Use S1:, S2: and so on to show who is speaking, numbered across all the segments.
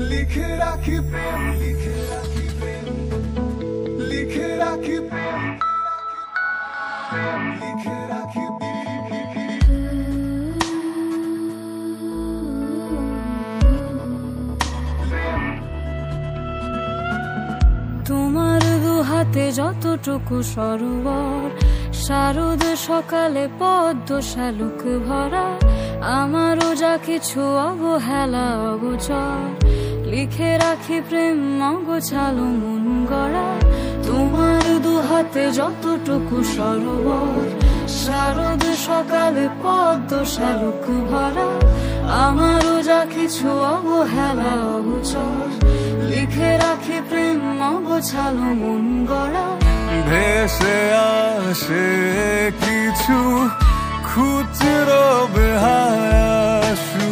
S1: লিখে রাখি প্রেম, লিখে রাখি প্রেম, লিখে রাখি প্রেম, লিখে রাখি
S2: তোমার দু হাতে যতটুকু সরোবর, শারদ সকালে পদ্ম শালুক ভরা, আমারও যা কিছু অবহেলা অগোচর, লিখে রাখি প্রেম অগোছালো মন গড়া। তোমার দু হাতে যতটুকু সরোবর, শারদ সকালে পদ্ম শালুক ভরা, আমারও যা কিছু অবহেলা অগোচর, লিখে রাখি প্রেম অগোছালো মন গড়া।
S1: ভেসে আসে কিছু খুচরো বেহায়াসু,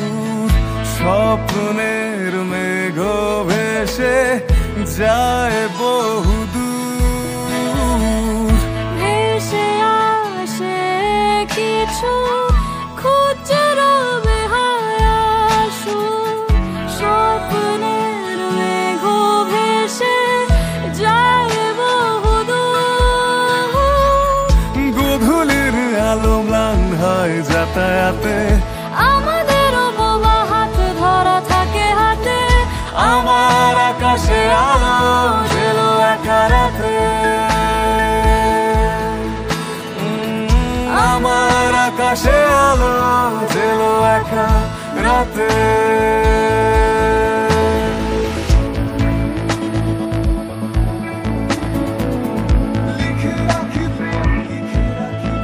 S1: স্বপ্নের মেঘ ভেসে যায় বহুদূর।
S2: ভেসে আসে কিছু খুচরো বেহায়াসু, স্বপ্নের মেঘ ভেসে যায় বহুদূর।
S1: গধূলির আলো ম্লান হয় যাতায়াতে,
S2: আমাদের বোবা হাত ধরা থাকে হাতে,
S1: আমার আকাশে আলো জেলো একা রাতে, আমার আকাশে আলো জেলো একা রাতে। লিখে রাখি প্রেম, লিখে রাখি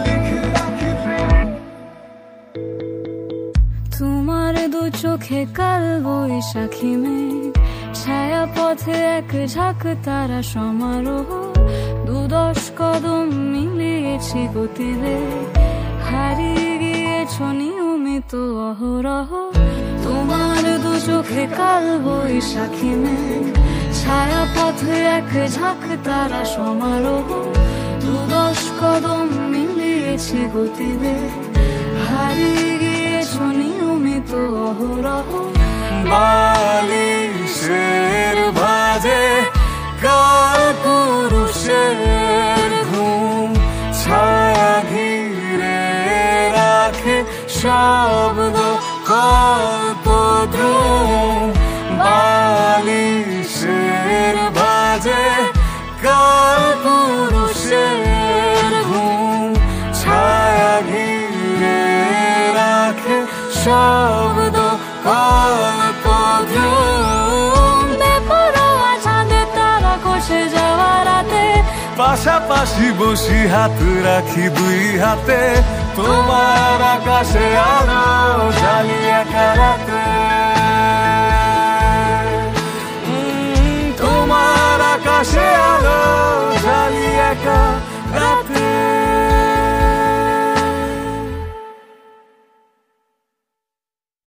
S1: লিখে রাখি প্রেম।
S2: তোমার দু চোখে কাল বৈশাখী মেঘ, ছায়া পথে এক ঝাঁক তারা সমারোহ, দু-দশ কদম মিলিয়েছি গতিবেগ, হারিয়ে গিয়েছ নিয়মিত অহরহ। তোমার দু চোখে কাল বৈশাখী মেঘ, ছায়া পথে এক ঝাঁক তারা সমারোহ, দু-দশ কদম মিলিয়েছি গতিবেগ, হারিয়ে গিয়েছ নিয়মিত অহরহ।
S1: বালিশের ভাজে কাল পুরুষের ঘুম, ছায়া ঘিরে রাখে শব্দ কল্পদ্রুম। বালিশের ভাজে কাল পুরুষের ঘুম, ছায়া ঘিরে রাখে শব্দ কল্পদ্রুম।
S2: বেপরোয়া চাঁদে তারা খসে যাওয়া রাতে,
S1: পাশাপাশি বসি হাত রাখি দুই হাতে, তোমার আকাশে আলো জ্বালিয়ে একা রাতে।